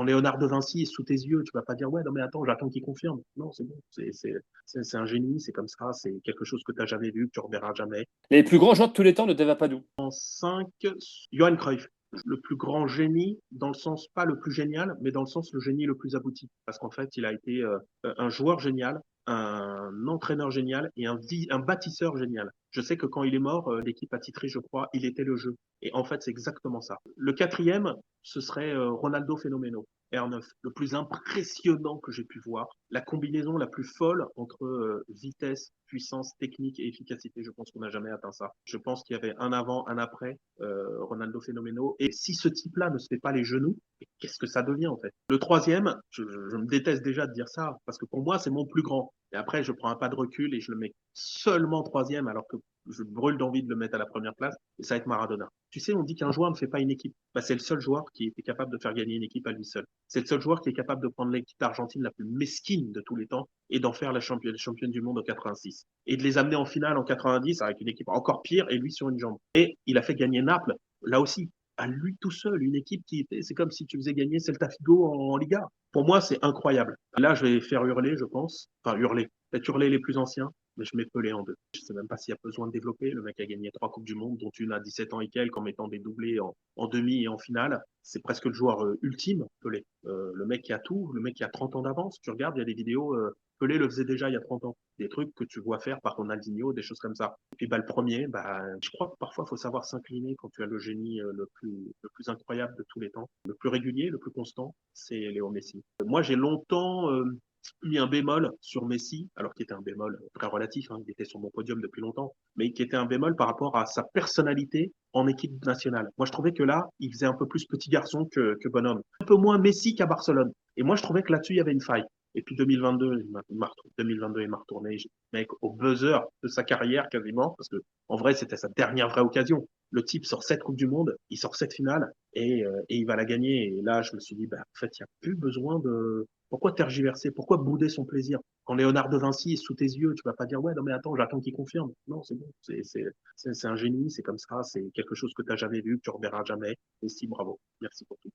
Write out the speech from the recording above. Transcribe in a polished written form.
Quand Léonard de Vinci est sous tes yeux, tu vas pas dire, ouais, non, mais attends, j'attends qu'il confirme. Non, c'est bon. C'est un génie, c'est comme ça, c'est quelque chose que tu n'as jamais vu, que tu reverras jamais. Les plus grands joueurs de tous les temps ne Deva Padou. En 5, Johan Cruyff, le plus grand génie, dans le sens, pas le plus génial, mais dans le sens le génie le plus abouti. Parce qu'en fait, il a été un joueur génial, un entraîneur génial et un bâtisseur génial. Je sais que quand il est mort, l'équipe a titré, je crois, il était le jeu. Et en fait, c'est exactement ça. Le quatrième, ce serait Ronaldo Fenomeno. R9, le plus impressionnant que j'ai pu voir, la combinaison la plus folle entre vitesse, puissance, technique et efficacité. Je pense qu'on n'a jamais atteint ça. Je pense qu'il y avait un avant, un après Ronaldo Fenomeno. Et si ce type-là ne se fait pas les genoux, qu'est-ce que ça devient en fait? Le troisième, je me déteste déjà de dire ça, parce que pour moi, c'est mon plus grand. Et après, je prends un pas de recul et je le mets seulement troisième, alors que je brûle d'envie de le mettre à la première place, et ça va être Maradona. Tu sais, on dit qu'un joueur ne fait pas une équipe. Bah, c'est le seul joueur qui était capable de faire gagner une équipe à lui seul. C'est le seul joueur qui est capable de prendre l'équipe d'Argentine la plus mesquine de tous les temps et d'en faire la championne du monde en 86. Et de les amener en finale en 90 avec une équipe encore pire et lui sur une jambe. Et il a fait gagner Naples, là aussi, à lui tout seul, une équipe qui était, c'est comme si tu faisais gagner Celta Figo en Liga. Pour moi, c'est incroyable. Là, je vais faire hurler, je pense. Enfin, hurler. Peut-être hurler les plus anciens, mais je mets Pelé en deux. Je sais même pas s'il y a besoin de développer. Le mec a gagné 3 Coupes du Monde, dont une à 17 ans et quelques, en mettant des doublés en demi et en finale. C'est presque le joueur ultime, Pelé. Le mec qui a tout, le mec qui a 30 ans d'avance. Tu regardes, il y a des vidéos, Pelé le faisait déjà il y a 30 ans. Des trucs que tu vois faire par Ronaldinho, des choses comme ça. Et puis bah, le premier, bah, je crois que parfois il faut savoir s'incliner quand tu as le génie le plus incroyable de tous les temps. Le plus régulier, le plus constant, c'est Léo Messi. Moi, j'ai longtemps mis un bémol sur Messi, alors qu'il était un bémol très relatif, hein, il était sur mon podium depuis longtemps, mais qui était un bémol par rapport à sa personnalité en équipe nationale. Moi, je trouvais que là, il faisait un peu plus petit garçon que bonhomme. Un peu moins Messi qu'à Barcelone. Et moi, je trouvais que là-dessus, il y avait une faille. Et puis 2022, 2022, il m'a retourné, mec, au buzzer de sa carrière quasiment, parce que en vrai, c'était sa dernière vraie occasion. Le type sort 7 Coupes du Monde, il sort 7 finales et il va la gagner. Et là, je me suis dit, bah, en fait, il n'y a plus besoin de. Pourquoi tergiverser? Pourquoi bouder son plaisir? Quand Léonard de Vinci est sous tes yeux, tu vas pas dire, ouais, non, mais attends, j'attends qu'il confirme. Non, c'est bon. C'est un génie, c'est comme ça, c'est quelque chose que tu n'as jamais vu, que tu reverras jamais. Et si, bravo. Merci pour tout.